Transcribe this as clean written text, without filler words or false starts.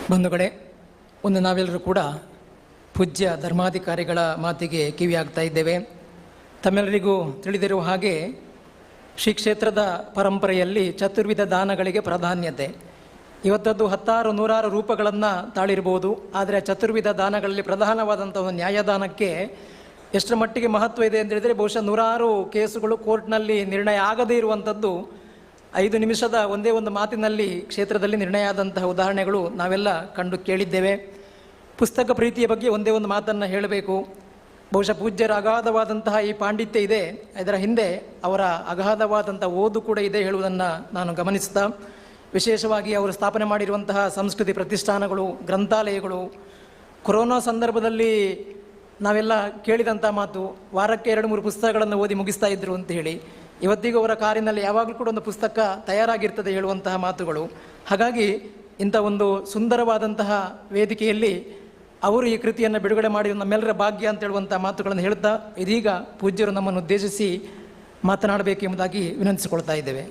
ಬಂಧುಗಳೇ, ಒಂದು ನಾವೆಲ್ಲರೂ ಕೂಡ ಪೂಜ್ಯ ಧರ್ಮಾಧಿಕಾರಿಗಳ ಮಾತಿಗೆ ಕಿವಿಯಾಗ್ತಾ ಇದ್ದೇವೆ. ತಮ್ಮೆಲ್ಲರಿಗೂ ತಿಳಿದಿರುವ ಹಾಗೆ ಶ್ರೀ ಕ್ಷೇತ್ರದ ಪರಂಪರೆಯಲ್ಲಿ ಚತುರ್ವಿಧ ದಾನಗಳಿಗೆ ಪ್ರಾಧಾನ್ಯತೆ. ಇವತ್ತದ್ದು ಹತ್ತಾರು ನೂರಾರು ರೂಪಗಳನ್ನು ತಾಳಿರ್ಬೋದು, ಆದರೆ ಚತುರ್ವಿಧ ದಾನಗಳಲ್ಲಿ ಪ್ರಧಾನವಾದಂಥ ಒಂದು ನ್ಯಾಯದಾನಕ್ಕೆ ಎಷ್ಟರ ಮಟ್ಟಿಗೆ ಮಹತ್ವ ಇದೆ ಅಂತ ಹೇಳಿದರೆ, ಬಹುಶಃ ನೂರಾರು ಕೇಸುಗಳು ಕೋರ್ಟ್ನಲ್ಲಿ ನಿರ್ಣಯ ಆಗದೇ ಇರುವಂಥದ್ದು 5 ನಿಮಿಷದ ಒಂದೇ ಒಂದು ಮಾತಿನಲ್ಲಿ ಕ್ಷೇತ್ರದಲ್ಲಿ ನಿರ್ಣಯ ಆದಂತಹ ಉದಾಹರಣೆಗಳು ನಾವೆಲ್ಲ ಕಂಡು ಕೇಳಿದ್ದೇವೆ. ಪುಸ್ತಕ ಪ್ರೀತಿಯ ಬಗ್ಗೆ ಒಂದೇ ಒಂದು ಮಾತನ್ನು ಹೇಳಬೇಕು. ಬಹುಶಃ ಪೂಜ್ಯರ ಅಗಾಧವಾದಂತಹ ಈ ಪಾಂಡಿತ್ಯ ಇದೆ, ಇದರ ಹಿಂದೆ ಅವರ ಅಗಾಧವಾದಂಥ ಓದು ಕೂಡ ಇದೆ ಹೇಳುವುದನ್ನು ನಾನು ಗಮನಿಸ್ತಾ, ವಿಶೇಷವಾಗಿ ಅವರು ಸ್ಥಾಪನೆ ಮಾಡಿರುವಂತಹ ಸಂಸ್ಕೃತಿ ಪ್ರತಿಷ್ಠಾನಗಳು, ಗ್ರಂಥಾಲಯಗಳು, ಕೊರೋನಾ ಸಂದರ್ಭದಲ್ಲಿ ನಾವೆಲ್ಲ ಕೇಳಿದಂಥ ಮಾತು, ವಾರಕ್ಕೆ 2-3 ಪುಸ್ತಕಗಳನ್ನು ಓದಿ ಮುಗಿಸ್ತಾ ಇದ್ರು ಅಂತ ಹೇಳಿ. ಇವತ್ತಿಗೂ ಅವರ ಕಾರಿನಲ್ಲಿ ಯಾವಾಗಲೂ ಕೂಡ ಒಂದು ಪುಸ್ತಕ ತಯಾರಾಗಿರ್ತದೆ ಹೇಳುವಂತಹ ಮಾತುಗಳು. ಹಾಗಾಗಿ ಇಂಥ ಒಂದು ಸುಂದರವಾದಂತಹ ವೇದಿಕೆಯಲ್ಲಿ ಅವರು ಈ ಕೃತಿಯನ್ನು ಬಿಡುಗಡೆ ಮಾಡಿ ನಮ್ಮೆಲ್ಲರ ಭಾಗ್ಯ ಅಂತ ಹೇಳುವಂಥ ಮಾತುಗಳನ್ನು ಹೇಳ್ತಾ, ಇದೀಗ ಪೂಜ್ಯರು ನಮ್ಮನ್ನು ಉದ್ದೇಶಿಸಿ ಮಾತನಾಡಬೇಕೆಂಬುದಾಗಿ ವಿನಂತಿಸಿಕೊಳ್ತಾ ಇದ್ದೇವೆ.